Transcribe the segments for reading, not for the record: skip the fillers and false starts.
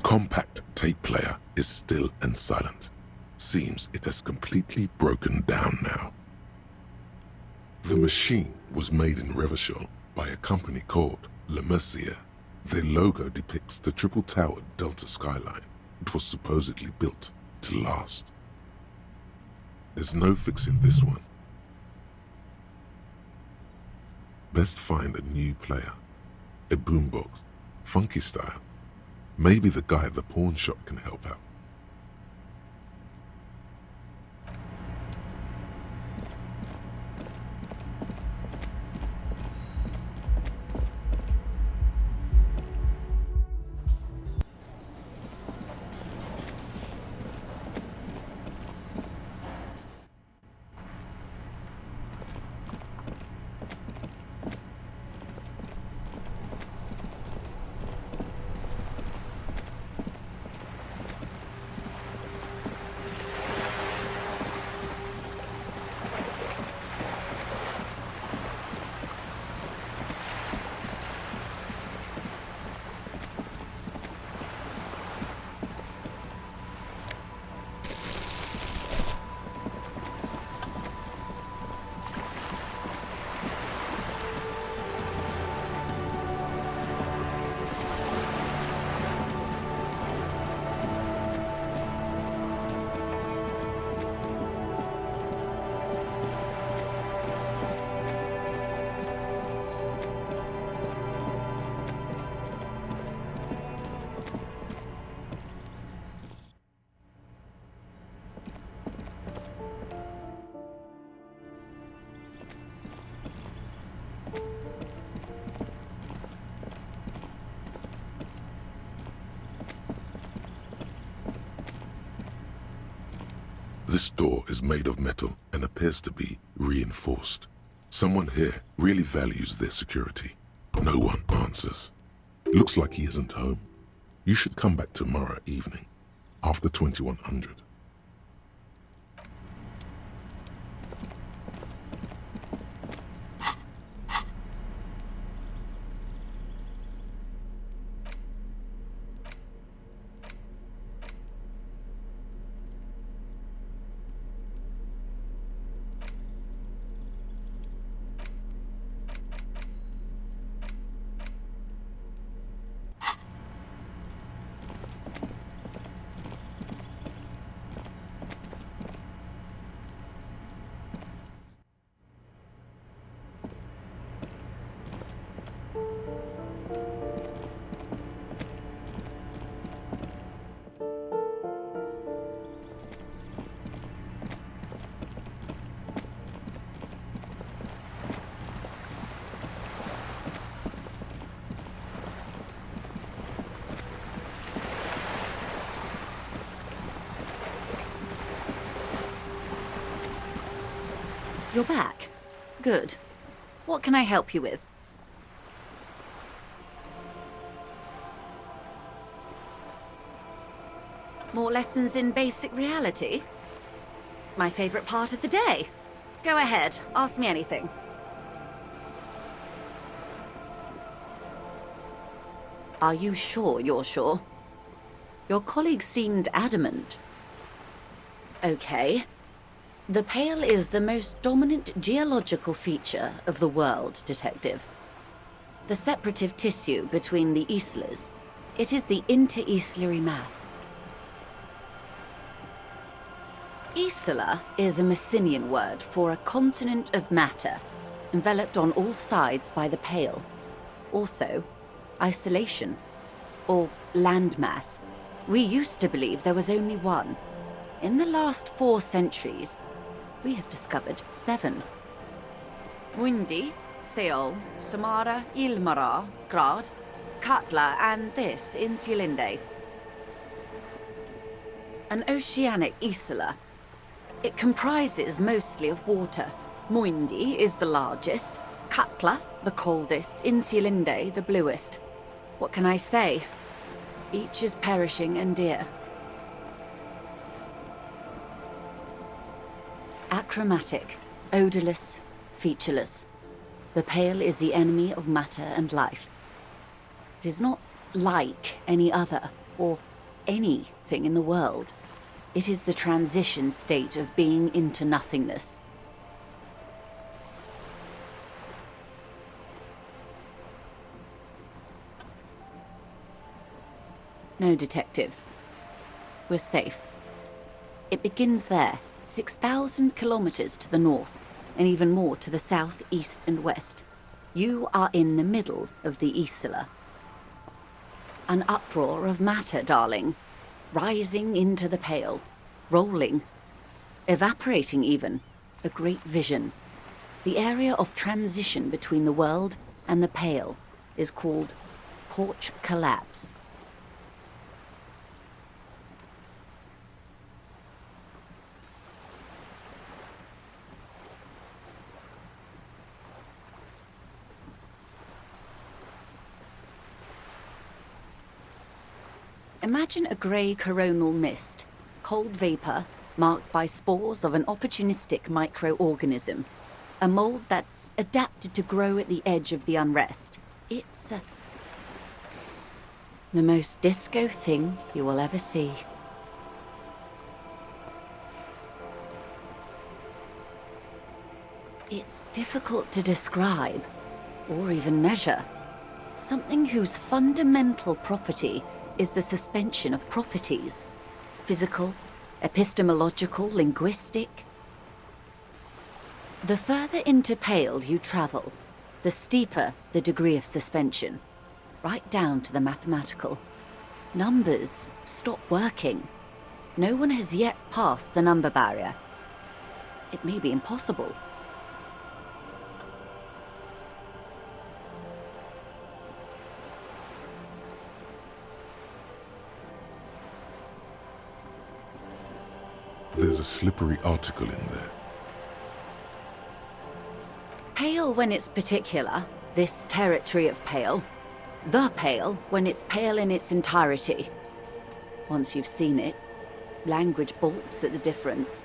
compact tape player is still and silent. Seems it has completely broken down now. The machine was made in Revachol by a company called Elysium. Their logo depicts the triple-towered Delta skyline. It was supposedly built to last. There's no fixing this one. Best find a new player. A boombox. Funky style. Maybe the guy at the pawn shop can help out. This door is made of metal and appears to be reinforced. Someone here really values their security. No one answers. Looks like he isn't home. You should come back tomorrow evening, after 2100. You're back. Good. What can I help you with? More lessons in basic reality? My favorite part of the day. Go ahead, ask me anything. Are you sure you're sure? Your colleague seemed adamant. Okay. The Pale is the most dominant geological feature of the world, Detective. The separative tissue between the islas. It is the inter-islary mass. Isla is a Messinian word for a continent of matter, enveloped on all sides by the Pale. Also, isolation, or landmass. We used to believe there was only one. In the last 4 centuries, we have discovered 7. Windy, Seol, Samara, Ilmara, Grad, Katla, and this, Insulinde. An oceanic isla. It comprises mostly of water. Muindi is the largest, Katla the coldest, Insulinde the bluest. What can I say? Each is perishing and dear. Achromatic, odorless, featureless. The Pale is the enemy of matter and life. It is not like any other, or anything in the world. It is the transition state of being into nothingness. No, Detective. We're safe. It begins there, 6,000 kilometers to the north, and even more to the south, east, and west. You are in the middle of the Isla. An uproar of matter, darling. Rising into the pale. Rolling. Evaporating even. A great vision. The area of transition between the world and the pale is called porch collapse. Imagine a grey coronal mist, cold vapor marked by spores of an opportunistic microorganism, a mold that's adapted to grow at the edge of the unrest. It's the most disco thing you will ever see. It's difficult to describe, or even measure. Something whose fundamental property is the suspension of properties. Physical, epistemological, linguistic. The further into pale you travel, the steeper the degree of suspension, right down to the mathematical. Numbers stop working. No one has yet passed the number barrier. It may be impossible. There's a slippery article in there. Pale when it's particular, this territory of pale. The pale when it's pale in its entirety. Once you've seen it, language balks at the difference.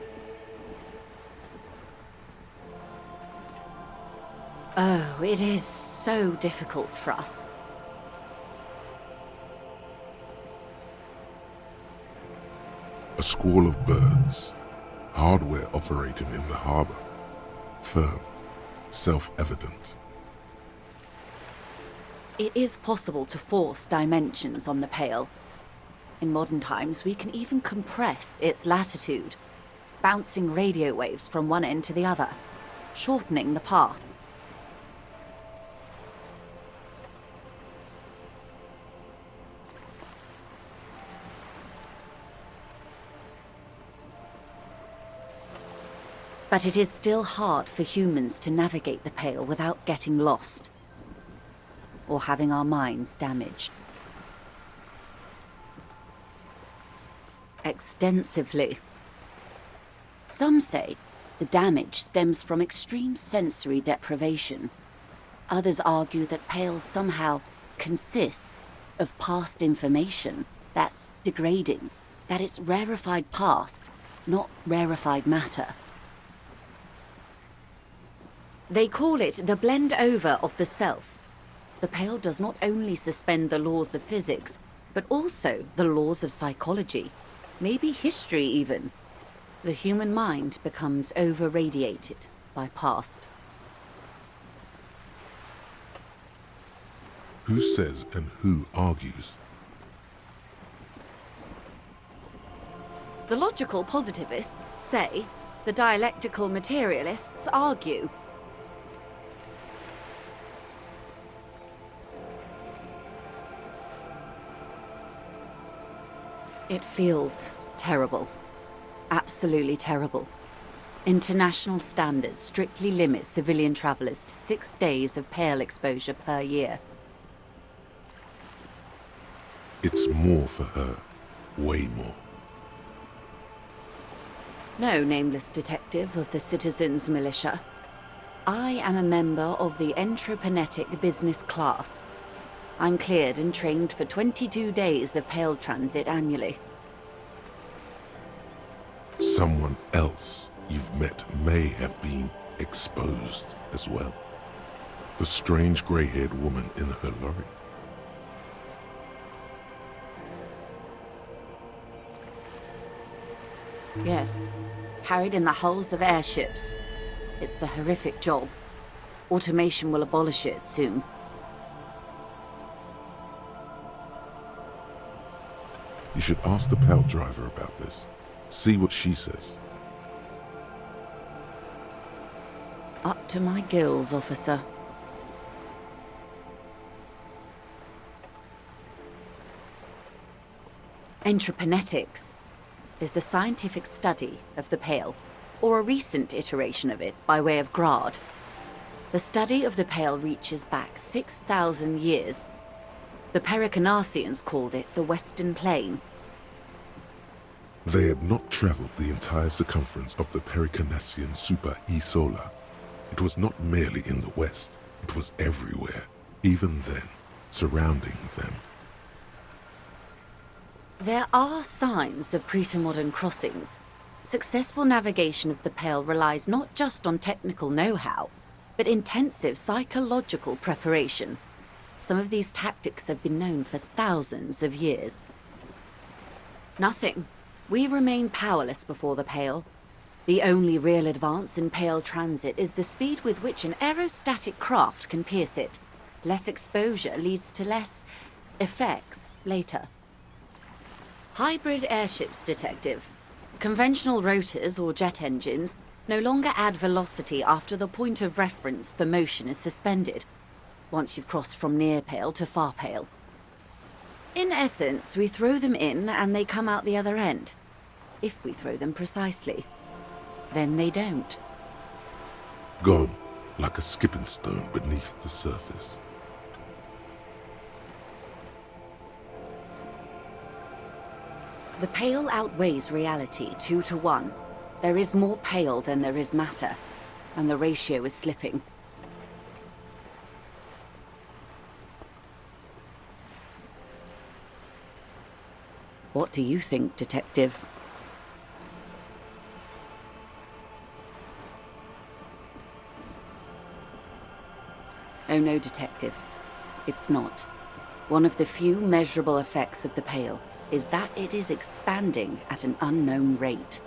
Oh, it is so difficult for us. A squall of birds. Hardware operating in the harbor. Firm. Self-evident. It is possible to force dimensions on the pale. In modern times, we can even compress its latitude, bouncing radio waves from one end to the other, shortening the path. But it is still hard for humans to navigate the pale without getting lost, or having our minds damaged. Extensively. Some say the damage stems from extreme sensory deprivation. Others argue that pale somehow consists of past information that's degrading, that it's rarefied past, not rarefied matter. They call it the blend over of the self. The pale does not only suspend the laws of physics, but also the laws of psychology, maybe history even. The human mind becomes over-radiated by past. Who says and who argues? The logical positivists say, the dialectical materialists argue. It feels terrible. Absolutely terrible. International standards strictly limit civilian travelers to 6 days of pale exposure per year. It's more for her. Way more. No, nameless detective of the Citizens Militia. I am a member of the Entropanetic Business Class. I'm cleared and trained for 22 days of pale transit annually. Someone else you've met may have been exposed as well. The strange grey-haired woman in her lorry. Yes, carried in the hulls of airships. It's a horrific job. Automation will abolish it soon. You should ask the pal driver about this. See what she says. Up to my gills, officer. Entreponetics is the scientific study of the Pale, or a recent iteration of it by way of grad. The study of the Pale reaches back 6,000 years. The Pericarnassians called it the Western Plain. They had not traveled the entire circumference of the Pericarnassian super E-Solar. It was not merely in the west, it was everywhere, even then, surrounding them. There are signs of pre-modern crossings. Successful navigation of the Pale relies not just on technical know-how, but intensive psychological preparation. Some of these tactics have been known for thousands of years. Nothing. We remain powerless before the Pale. The only real advance in Pale transit is the speed with which an aerostatic craft can pierce it. Less exposure leads to less effects later. Hybrid airships, Detective. Conventional rotors or jet engines no longer add velocity after the point of reference for motion is suspended, once you've crossed from near Pale to far Pale. In essence, we throw them in and they come out the other end. If we throw them precisely. Then they don't. Gone, like a skipping stone beneath the surface. The Pale outweighs reality 2 to 1. There is more Pale than there is matter, and the ratio is slipping. What do you think, Detective? Oh no, Detective. It's not. One of the few measurable effects of the Pale is that it is expanding at an unknown rate.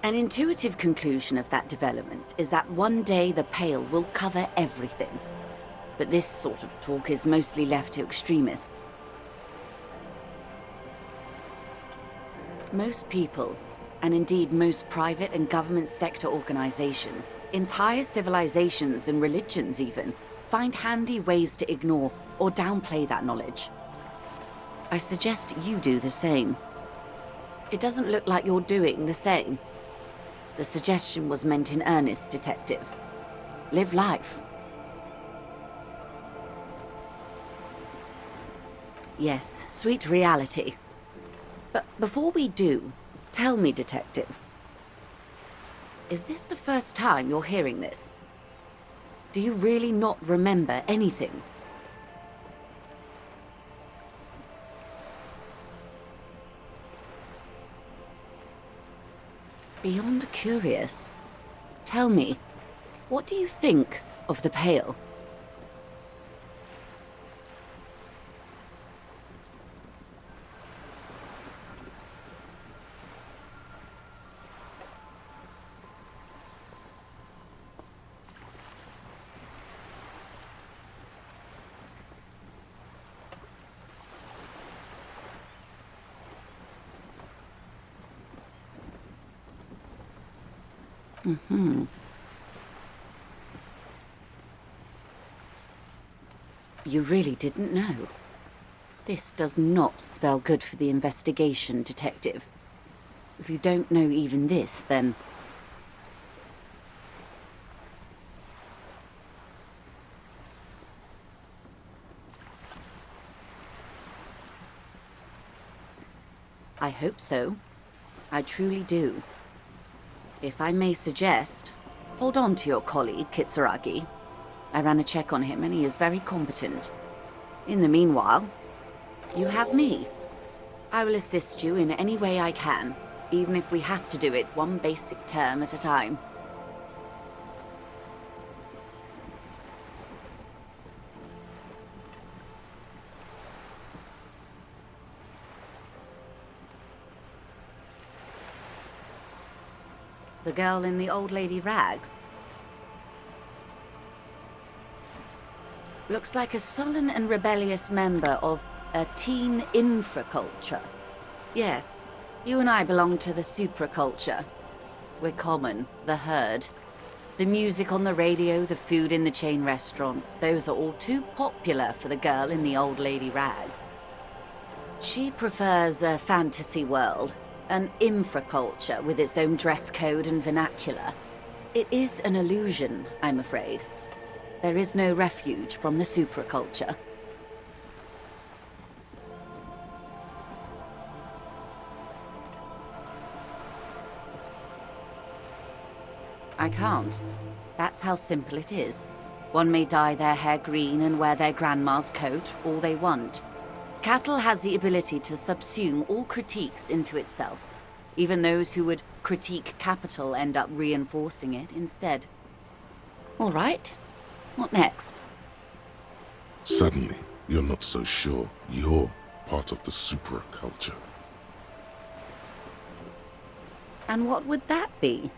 An intuitive conclusion of that development is that one day the Pale will cover everything. But this sort of talk is mostly left to extremists. Most people, and indeed most private and government sector organizations, entire civilizations and religions even, find handy ways to ignore or downplay that knowledge. I suggest you do the same. It doesn't look like you're doing the same. The suggestion was meant in earnest, Detective. Live life. Yes, sweet reality. But before we do, tell me, Detective. Is this the first time you're hearing this? Do you really not remember anything? Beyond curious. Tell me, what do you think of the Pale? You really didn't know. This does not spell good for the investigation, Detective. If you don't know even this, then... I hope so. I truly do. If I may suggest, hold on to your colleague, Kitsuragi. I ran a check on him and he is very competent. In the meanwhile, you have me. I will assist you in any way I can, even if we have to do it one basic term at a time. The girl in the old lady rags? Looks like a sullen and rebellious member of a teen infraculture. Yes, you and I belong to the supraculture. We're common, the herd. The music on the radio, the food in the chain restaurant, those are all too popular for the girl in the old lady rags. She prefers a fantasy world, an infraculture with its own dress code and vernacular. It is an illusion, I'm afraid. There is no refuge from the supraculture. I can't. That's how simple it is. One may dye their hair green and wear their grandma's coat all they want. Cattle has the ability to subsume all critiques into itself. Even those who would critique capital end up reinforcing it instead. All right. What next? Suddenly, you're not so sure you're part of the supraculture. And what would that be?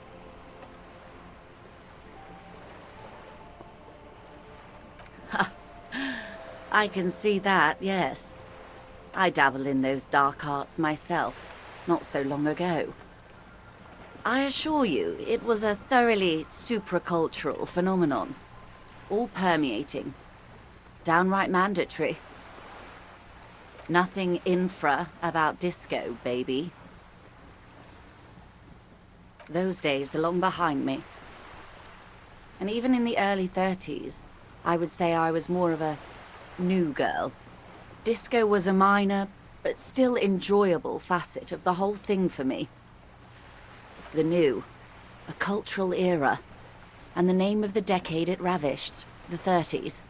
I can see that, yes. I dabble in those dark arts myself, not so long ago. I assure you, it was a thoroughly supracultural phenomenon. All permeating. Downright mandatory. Nothing infra about disco, baby. Those days are long behind me. And even in the early 30s, I would say I was more of a new girl. Disco was a minor, but still enjoyable facet of the whole thing for me. The new, a cultural era, and the name of the decade it ravished, the 30s.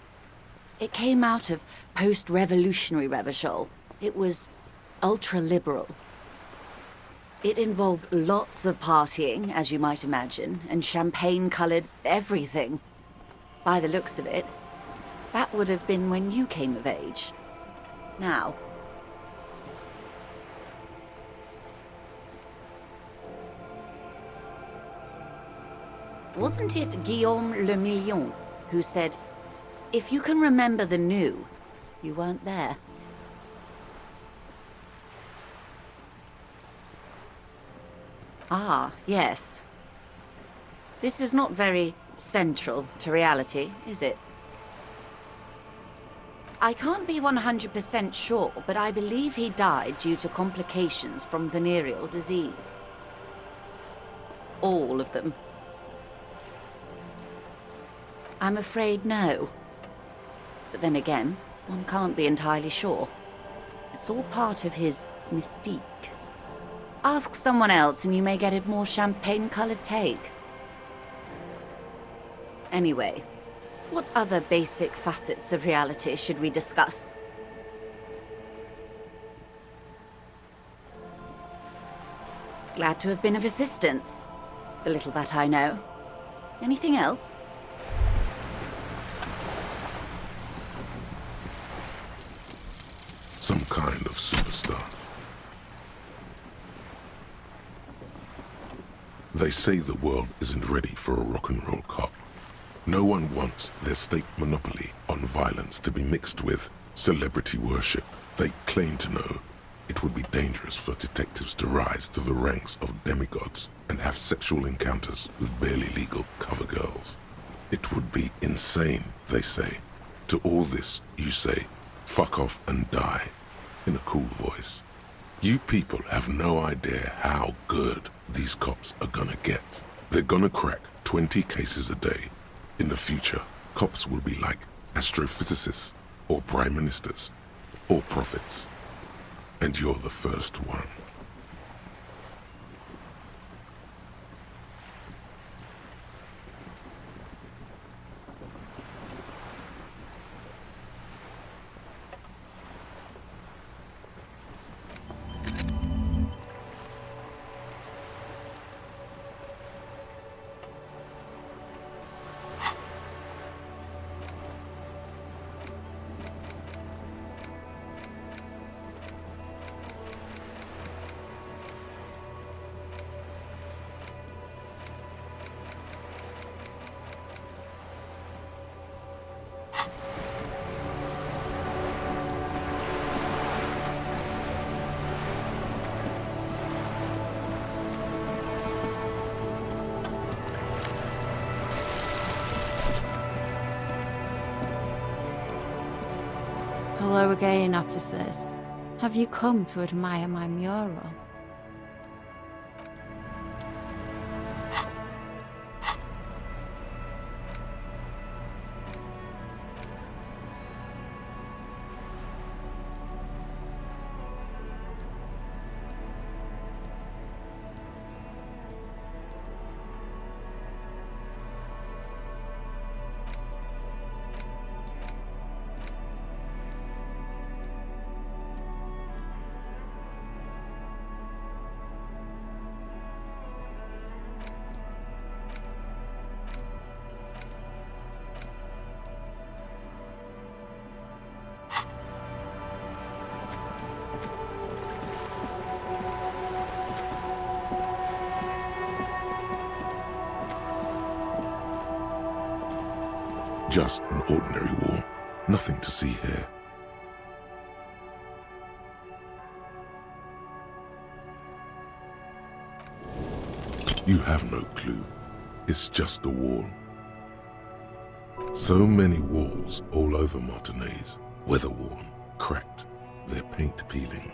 It came out of post-revolutionary Revachol. It was ultra-liberal. It involved lots of partying, as you might imagine, and champagne-colored everything. By the looks of it, that would have been when you came of age. Now. Wasn't it Guillaume Le Million who said, if you can remember the new, you weren't there? Ah, yes. This is not very central to reality, is it? I can't be 100% sure, but I believe he died due to complications from venereal disease. All of them. I'm afraid no. But then again, one can't be entirely sure. It's all part of his mystique. Ask someone else and you may get a more champagne-colored take. Anyway, what other basic facets of reality should we discuss? Glad to have been of assistance. The little that I know. Anything else? Some kind of superstar. They say the world isn't ready for a rock and roll cop. No one wants their state monopoly on violence to be mixed with celebrity worship. They claim to know it would be dangerous for detectives to rise to the ranks of demigods and have sexual encounters with barely legal cover girls. It would be insane, they say. To all this, you say, fuck off and die, in a cool voice. You people have no idea how good these cops are gonna get. They're gonna crack 20 cases a day. In the future, cops will be like astrophysicists, or prime ministers, or prophets. And you're the first one. Hello again, officers. Have you come to admire my mural? Just an ordinary wall. Nothing to see here. You have no clue. It's just a wall. So many walls all over Martinaise, weather-worn, cracked, their paint peeling.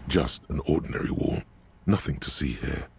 Just an ordinary wall. Nothing to see here.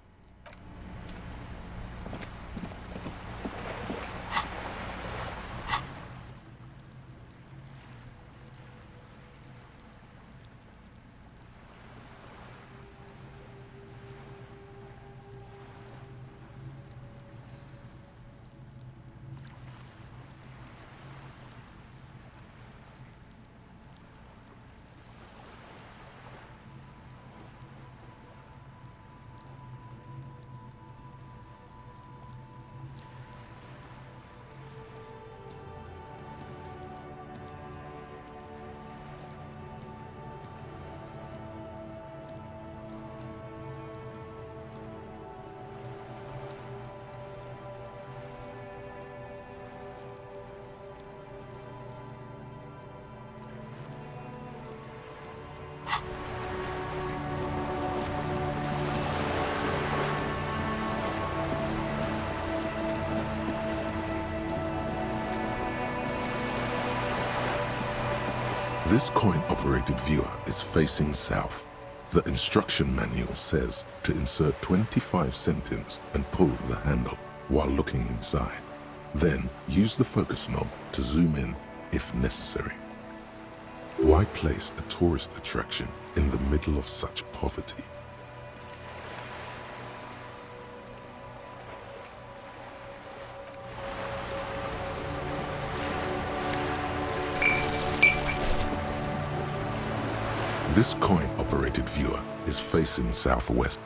This coin-operated viewer is facing south. The instruction manual says to insert 25 centimes and pull the handle while looking inside. Then use the focus knob to zoom in if necessary. Why place a tourist attraction in the middle of such poverty? This coin-operated viewer is facing southwest.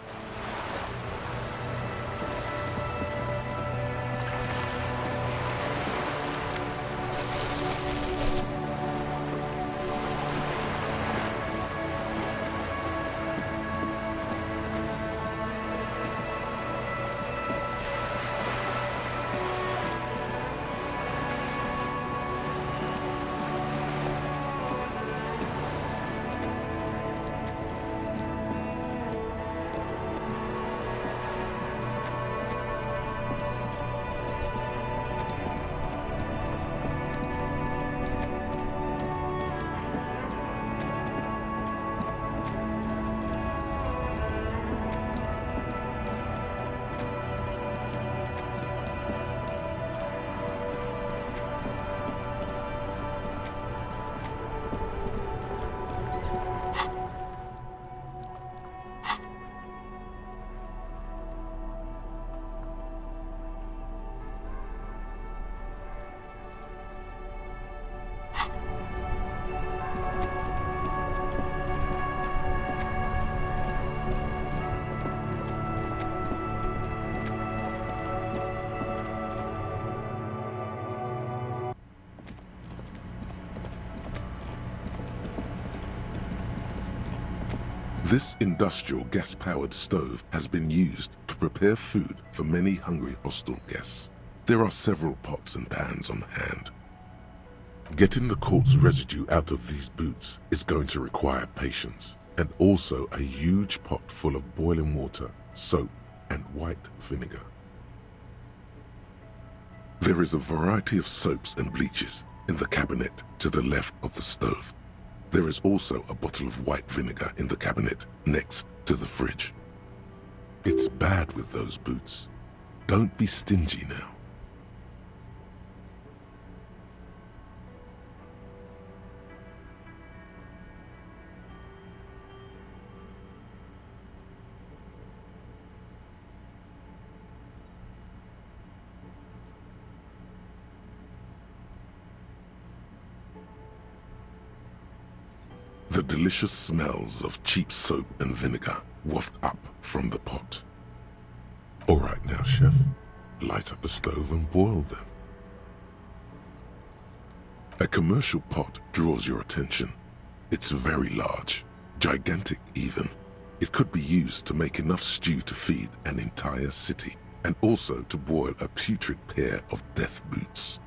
This industrial gas-powered stove has been used to prepare food for many hungry hostel guests. There are several pots and pans on hand. Getting the quartz residue out of these boots is going to require patience, and also a huge pot full of boiling water, soap, and white vinegar. There is a variety of soaps and bleaches in the cabinet to the left of the stove. There is also a bottle of white vinegar in the cabinet next to the fridge. It's bad with those boots. Don't be stingy now. The delicious smells of cheap soap and vinegar waft up from the pot. All right now, chef, light up the stove and boil them. A commercial pot draws your attention. It's very large, gigantic even. It could be used to make enough stew to feed an entire city, and also to boil a putrid pair of death boots.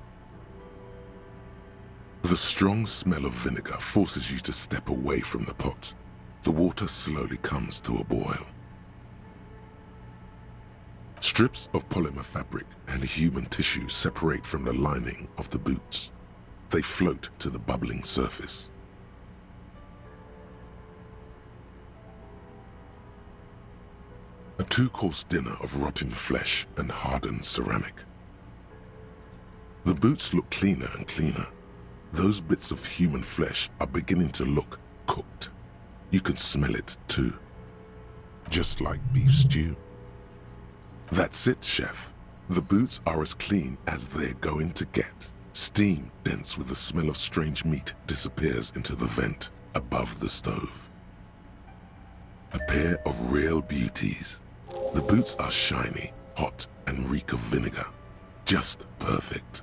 The strong smell of vinegar forces you to step away from the pot. The water slowly comes to a boil. Strips of polymer fabric and human tissue separate from the lining of the boots. They float to the bubbling surface. A two-course dinner of rotten flesh and hardened ceramic. The boots look cleaner and cleaner. Those bits of human flesh are beginning to look cooked. You can smell it too. Just like beef stew. That's it, chef. The boots are as clean as they're going to get. Steam, dense with the smell of strange meat, disappears into the vent above the stove. A pair of real beauties. The boots are shiny, hot, and reek of vinegar. Just perfect.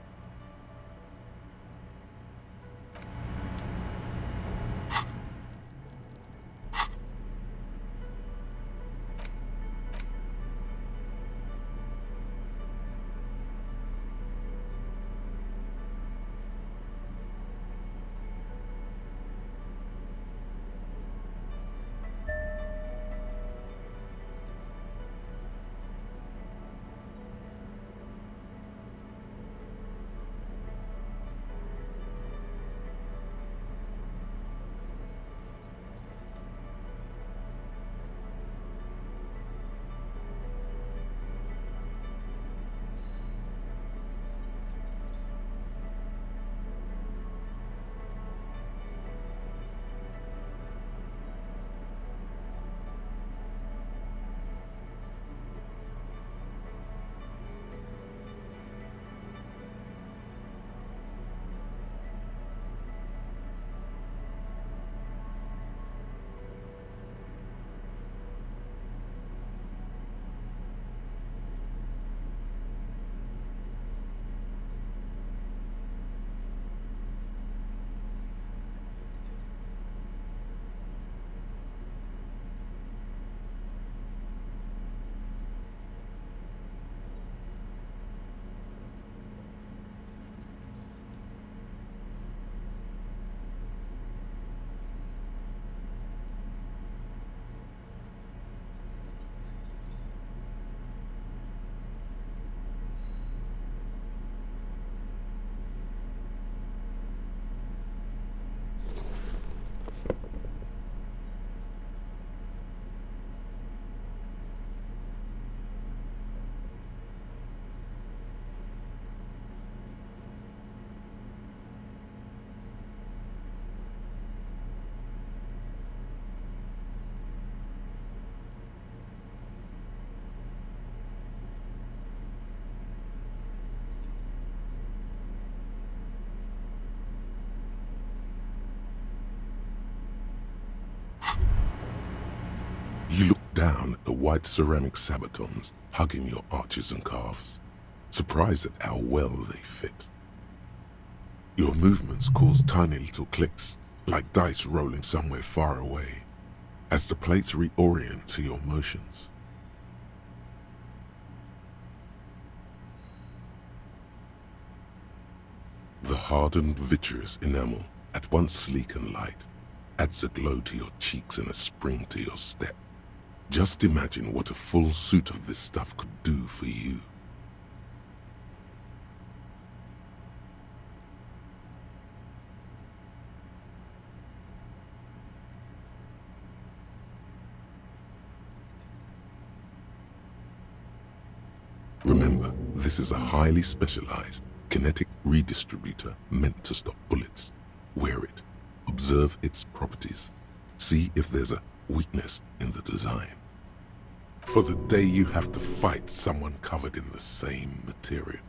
You look down at the white ceramic sabatons hugging your arches and calves, surprised at how well they fit. Your movements cause tiny little clicks, like dice rolling somewhere far away. as the plates reorient to your motions. The hardened vitreous enamel, at once sleek and light, adds a glow to your cheeks and a spring to your step. Just imagine what a full suit of this stuff could do for you. Remember, this is a highly specialized kinetic redistributor meant to stop bullets. Wear it, observe its properties, see if there's a weakness in the design. For the day you have to fight someone covered in the same material.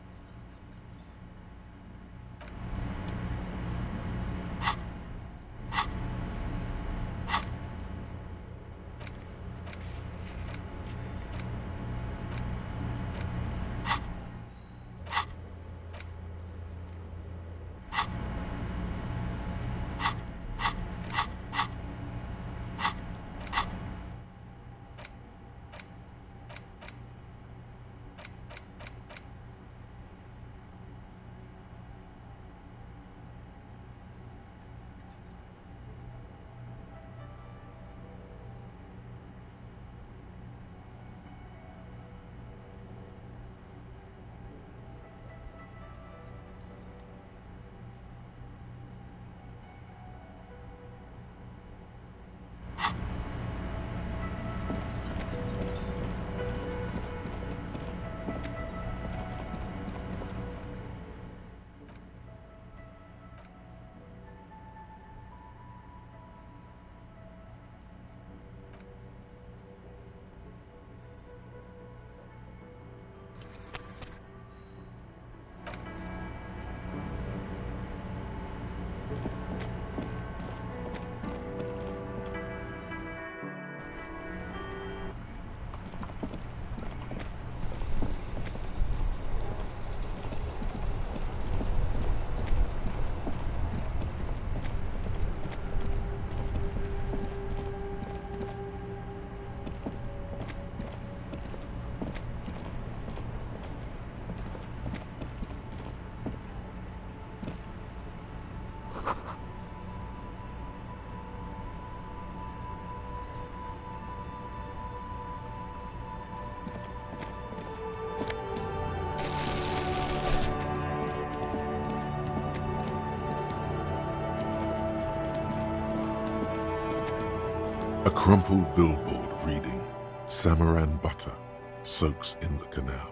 A crumpled billboard reading, "Samaran butter soaks in the canal."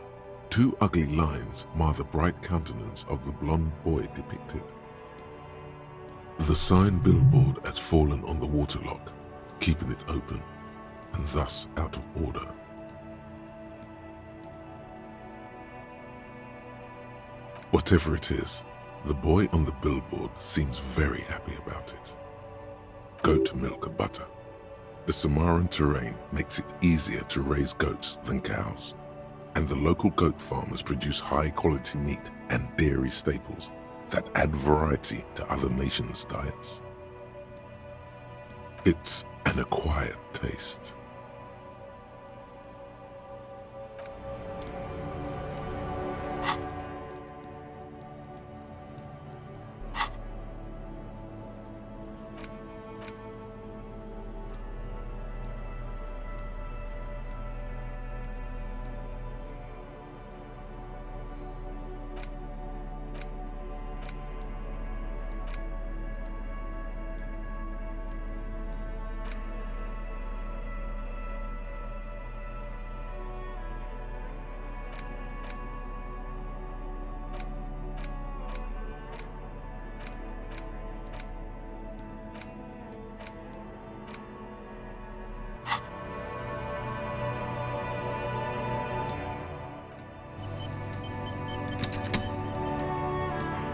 Two ugly lines mar the bright countenance of the blonde boy depicted. The sign billboard has fallen on the waterlock, keeping it open, and thus out of order. Whatever it is, the boy on the billboard seems very happy about it. Goat milk and butter. The Samaran terrain makes it easier to raise goats than cows, and the local goat farmers produce high-quality meat and dairy staples that add variety to other nations' diets. It's an acquired taste.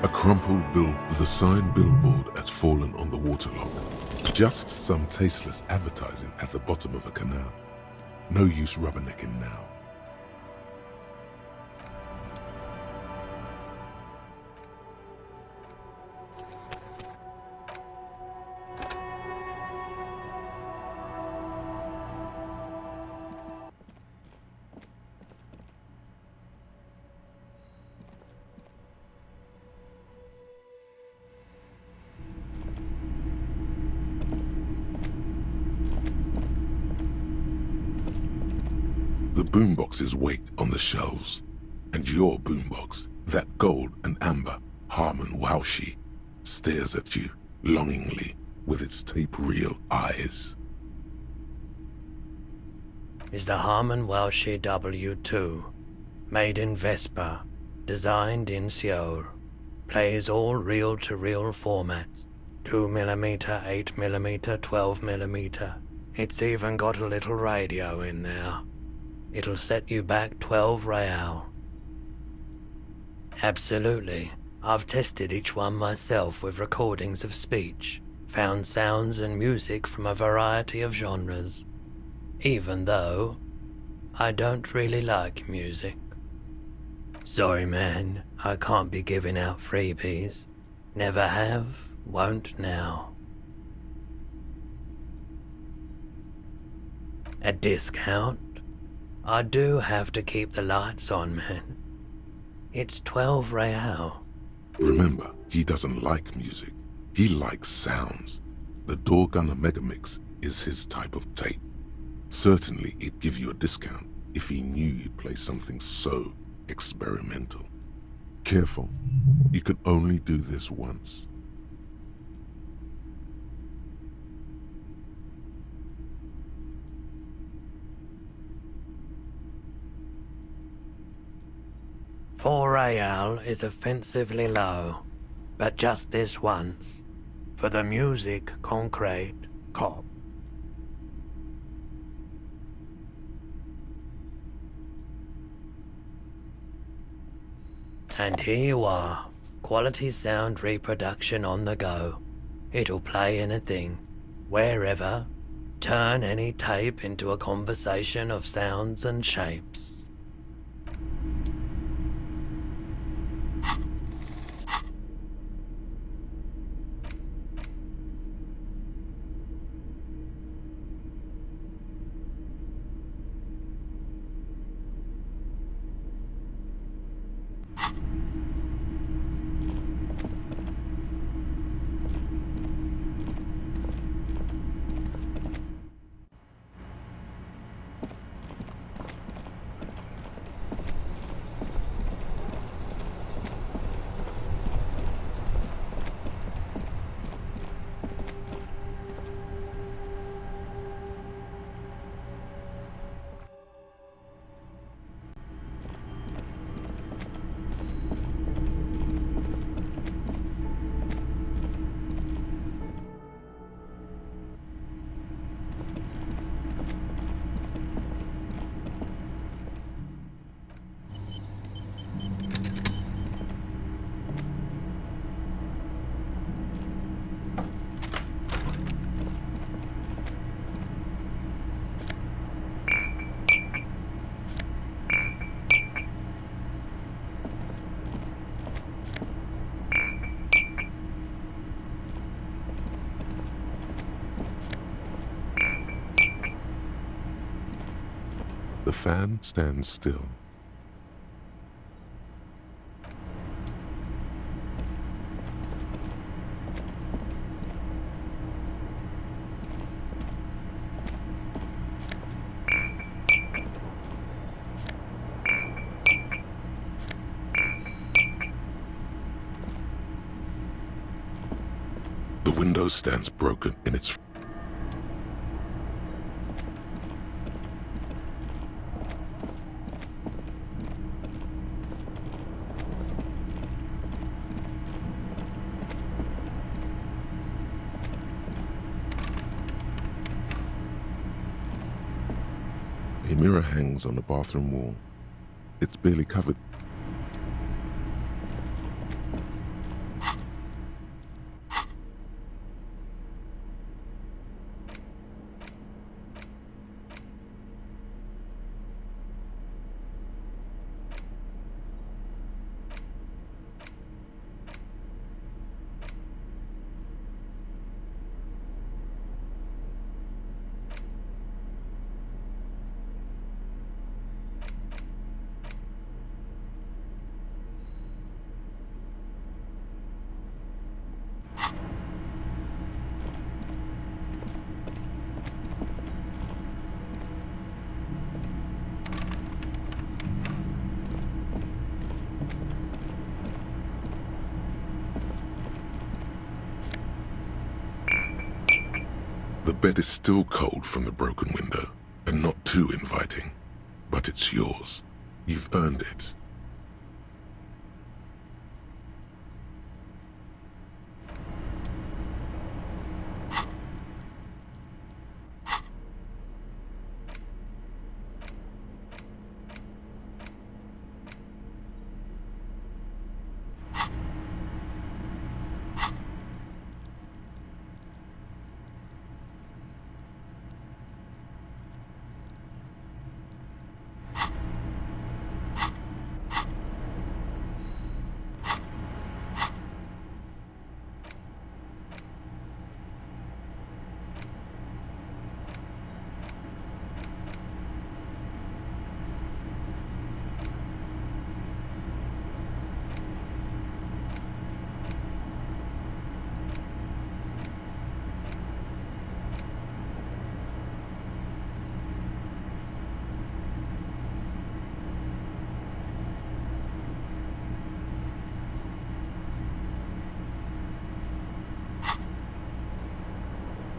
A crumpled the sign billboard has fallen on the waterlock. Just some tasteless advertising at the bottom of a canal. No use rubbernecking now. boomboxes wait on the shelves, and your boombox, that gold and amber Harman Waushi, stares at you longingly with its tape-reel eyes. Is the Harman Waushi W2, made in Vespa, designed in Seoul, plays all reel-to-reel formats, 2mm, 8mm, 12mm. It's even got a little radio in there. It'll set you back 12 real. Absolutely. I've tested each one myself with recordings of speech, found sounds and music from a variety of genres, even though I don't really like music. Sorry man, I can't be giving out freebies. Never have, won't now. A discount? I do have to keep the lights on, man. It's 12 real. Remember, he doesn't like music. He likes sounds. The Doorgunner Megamix is his type of tape. Certainly, he'd give you a discount if he knew you'd play something so experimental. Careful, you can only do this once. $4 is offensively low, but just this once. For the music concrete cop. And here you are, quality sound reproduction on the go. It'll play anything, wherever, turn any tape into a conversation of sounds and shapes. The fan stands still. The window stands broken in its A mirror hangs on the bathroom wall. It's barely covered. bed is still cold from the broken window, and not too inviting. But it's yours. You've earned it.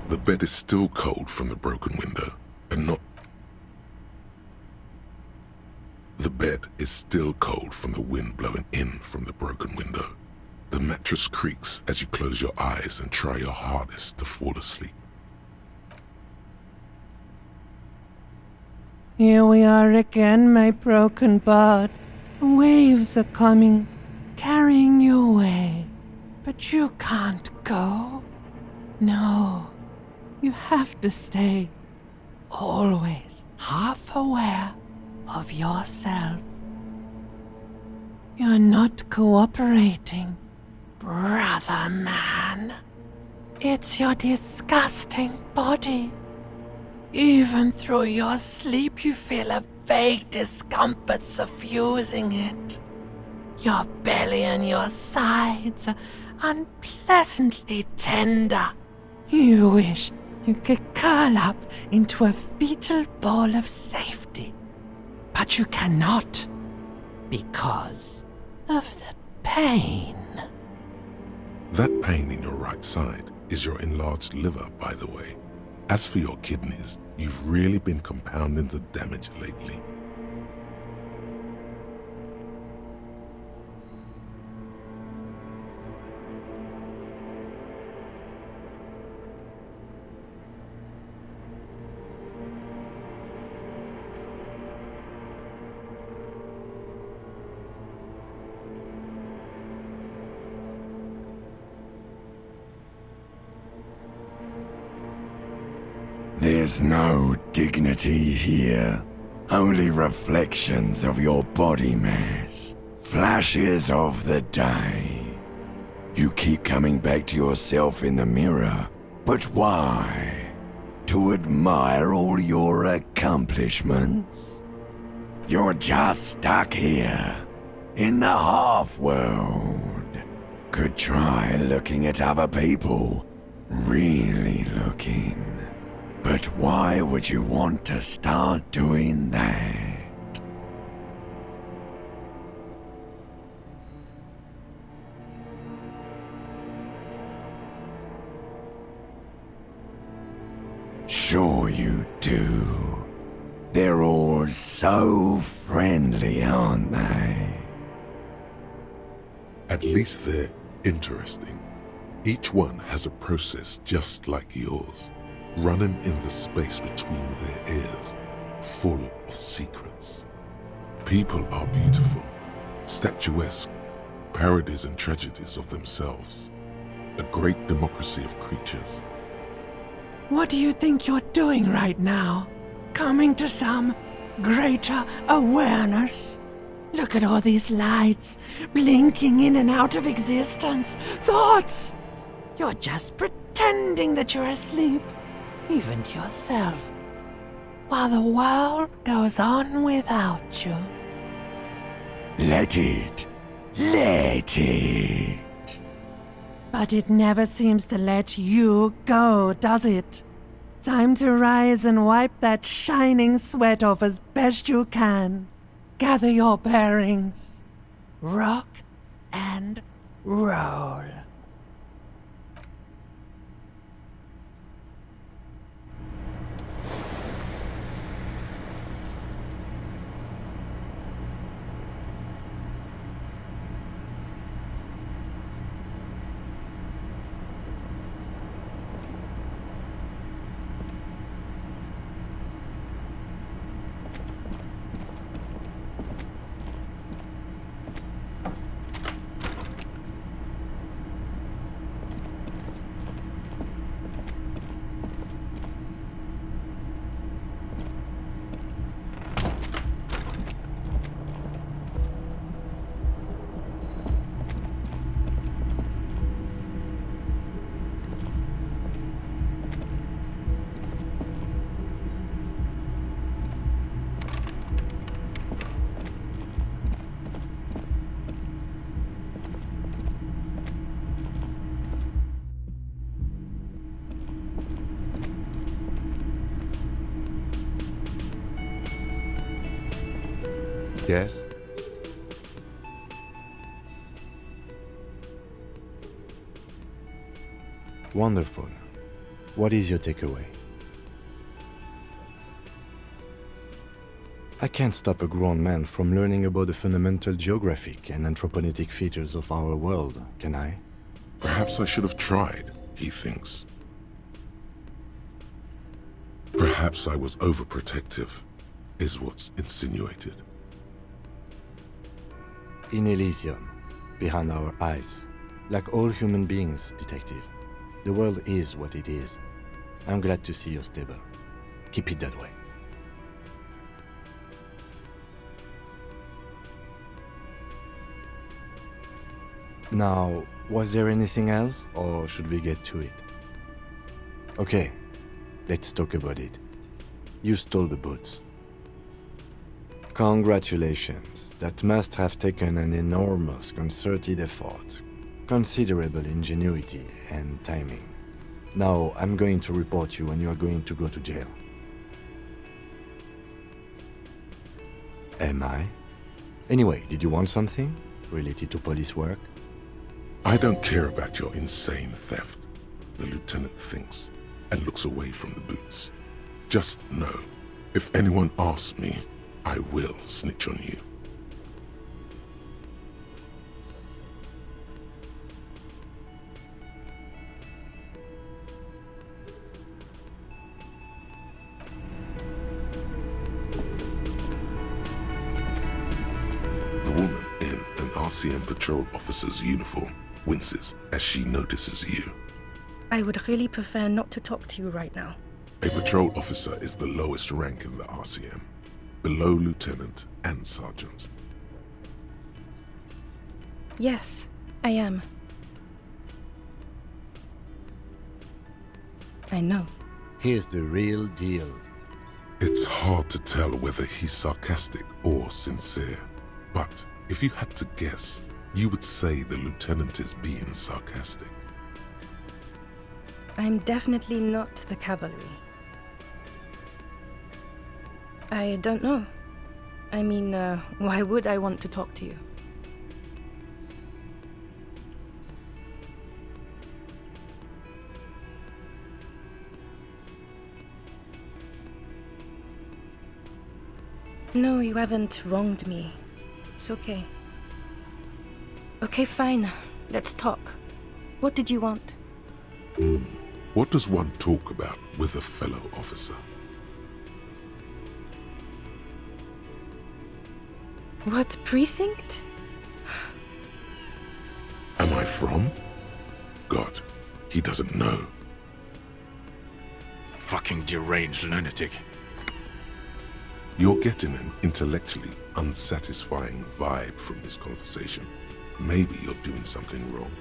The bed is still cold from the broken window, and not... The bed is still cold from the wind blowing in from the broken window. The mattress creaks as you close your eyes and try your hardest to fall asleep. Here we are again, my broken bird. The waves are coming, carrying you away. But you can't go. No, you have to stay. Always half aware of yourself. You're not cooperating, brother man. It's your disgusting body. Even through your sleep you feel a vague discomfort suffusing it. Your belly and your sides are unpleasantly tender. You wish you could curl up into a fetal ball of safety. But you cannot, because of the pain. That pain in your right side is your enlarged liver, by the way. As for your kidneys, you've really been compounding the damage lately. There's no dignity here. Only reflections of your body mass. Flashes of the day. You keep coming back to yourself in the mirror. But why? To admire all your accomplishments? You're just stuck here, in the half-world. Could try looking at other people. Really looking. But why would you want to start doing that? Sure you do. They're all so friendly, aren't they? At least they're interesting. Each one has a process just like yours, running in the space between their ears, full of secrets. People are beautiful, statuesque, parodies and tragedies of themselves. A great democracy of creatures. What do you think you're doing right now? Coming to some greater awareness? Look at all these lights, blinking in and out of existence. Thoughts! You're just pretending that you're asleep. Even to yourself, while the world goes on without you. Let it. Let it. But it never seems to let you go, does it? Time to rise and wipe that shining sweat off as best you can. Gather your bearings. Rock and roll. Yes? Wonderful. What is your takeaway? I can't stop a grown man from learning about the fundamental geographic and anthropogenic features of our world, can I? Perhaps I should have tried, he thinks. Perhaps I was overprotective, is what's insinuated. In Elysium, behind our eyes, like all human beings, detective, the world is what it is. I'm glad to see you're stable. Keep it that way. Now, was there anything else, or should we get to it? Okay, let's talk about it. You stole the boots. Congratulations. That must have taken an enormous concerted effort, considerable ingenuity and timing. Now, I'm going to report you and you are going to go to jail. Am I? Anyway, did you want something related to police work? I don't care about your insane theft, the lieutenant thinks, and looks away from the boots. Just know, if anyone asks me, I will snitch on you. The woman in an RCM patrol officer's uniform winces as she notices you. I would really prefer not to talk to you right now. A patrol officer is the lowest rank in the RCM, below lieutenant and sergeant. Yes, I am. I know. Here's the real deal. It's hard to tell whether he's sarcastic or sincere, but if you had to guess, you would say the lieutenant is being sarcastic. I'm definitely not the cavalry. I don't know. I mean, why would I want to talk to you? No, you haven't wronged me. It's okay. Okay, fine. Let's talk. What did you want? What does one talk about with a fellow officer? What precinct? Am I from? God, he doesn't know. Fucking deranged lunatic. You're getting an intellectually unsatisfying vibe from this conversation. Maybe you're doing something wrong.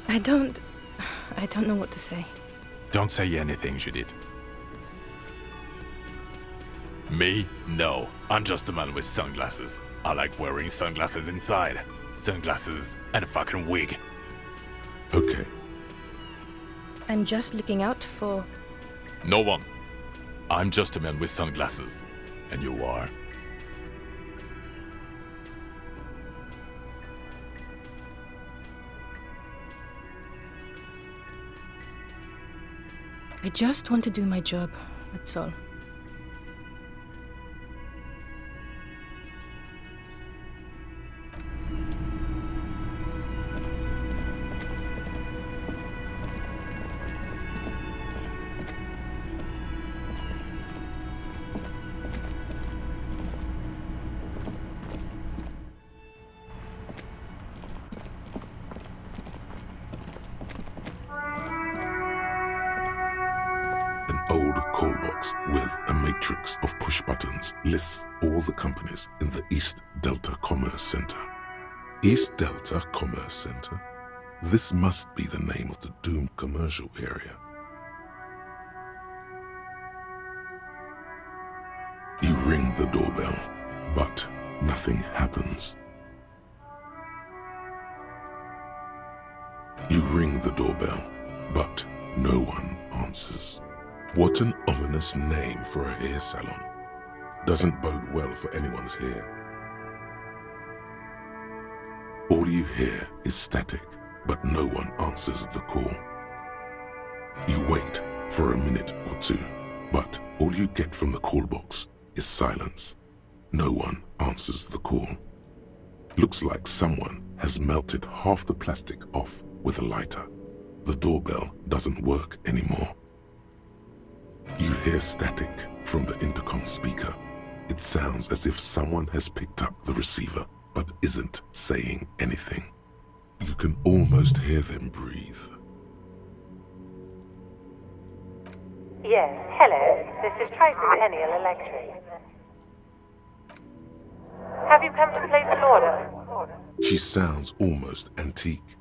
I don't know what to say. Don't say anything, Judith. Me? No. I'm just a man with sunglasses. I like wearing sunglasses inside. Sunglasses and a fucking wig. Okay, I'm just looking out for... No one. I'm just a man with sunglasses. And you are? I just want to do my job, that's all. an old call box with a matrix of push buttons lists all the companies in the East Delta Commerce Center. East Delta Commerce Center? This must be the name of the doomed commercial area. You ring the doorbell, but nothing happens. You ring the doorbell, but no one answers. What an ominous name for a hair salon. doesn't bode well for anyone's here. All you hear is static, but no one answers the call. You wait for a minute or two, but all you get from the call box is silence. No one answers the call. Looks like someone has melted half the plastic off with a lighter. The doorbell doesn't work anymore. You hear static from the intercom speaker. It sounds as if someone has picked up the receiver but isn't saying anything. You can almost hear them breathe. Yes, hello. This is Tricentennial Electric. Have you come to place an order? She sounds almost antique,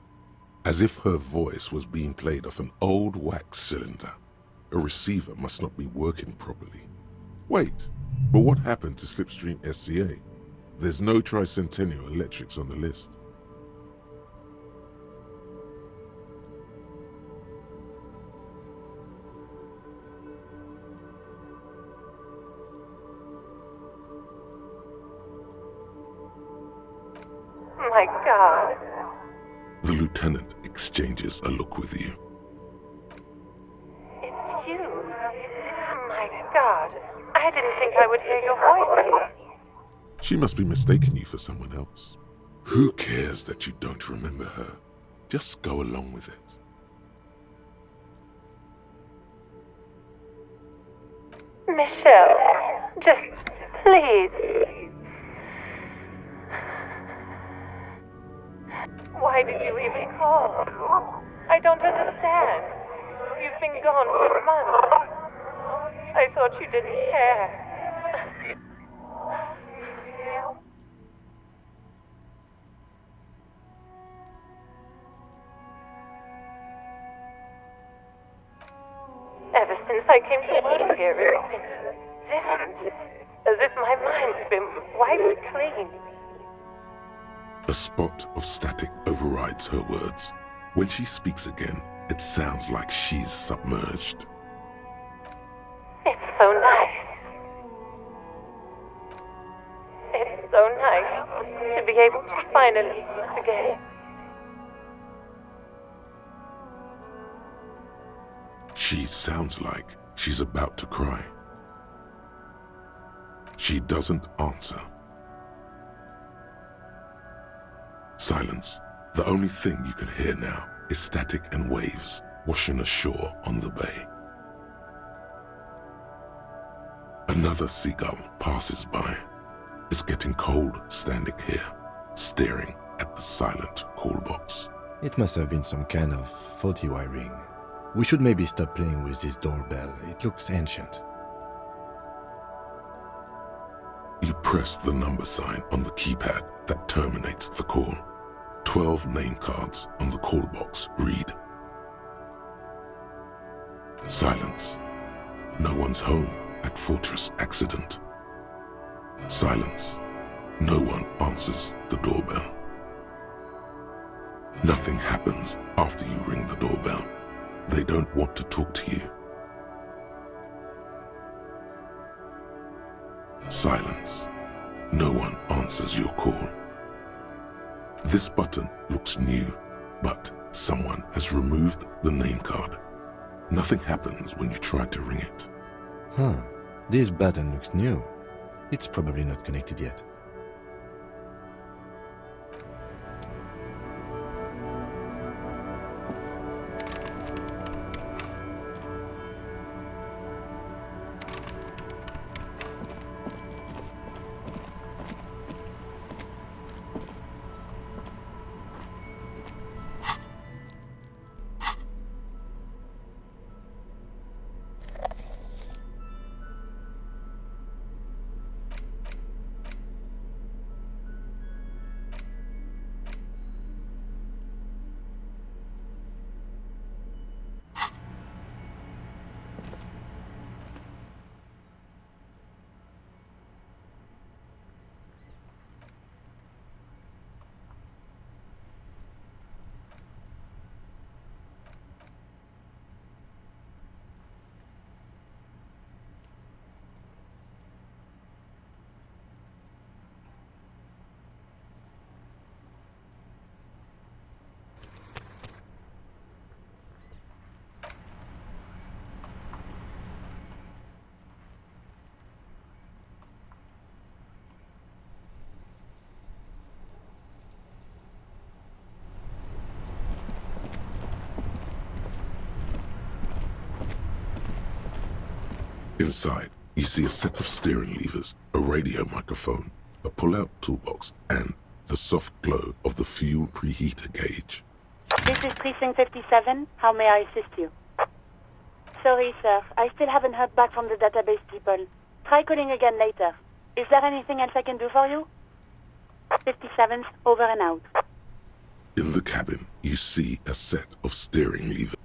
as if her voice was being played off an old wax cylinder. A receiver must not be working properly. Wait, but what happened to Slipstream SCA? There's no Tricentennial Electrics on the list. My God. The lieutenant exchanges a look with you. It's you. My God. I didn't think I would hear your voice. She must be mistaking you for someone else. Who cares that you don't remember her? Just go along with it. Michelle, just please. Why did you even call? I don't understand. You've been gone for months. I thought you didn't care. Ever since I came to work here, it's been different. As if my mind's been wiped clean. A spot of static overrides her words. When she speaks again, it sounds like she's submerged. It's so nice. It's so nice to be able to finally speak again. She sounds like she's about to cry. She doesn't answer. Silence. The only thing you can hear now is static and waves washing ashore on the bay. Another seagull passes by. It's getting cold standing here, staring at the silent call box. It must have been some kind of faulty wiring. We should maybe stop playing with this doorbell. It looks ancient. You press the number sign on the keypad that terminates the call. 12 name cards on the call box read. Silence. No one's home at Fortress Accident. Silence. No one answers the doorbell. Nothing happens after you ring the doorbell. They don't want to talk to you. Silence. No one answers your call. This button looks new, but someone has removed the name card. Nothing happens when you try to ring it. Huh. This button looks new. It's probably not connected yet. Inside, you see a set of steering levers, a radio microphone, a pull-out toolbox, and the soft glow of the fuel preheater gauge. This is Precinct 57. How may I assist you? Sorry, sir. I still haven't heard back from the database people. Try calling again later. Is there anything else I can do for you? 57th, over and out. In the cabin, you see a set of steering levers.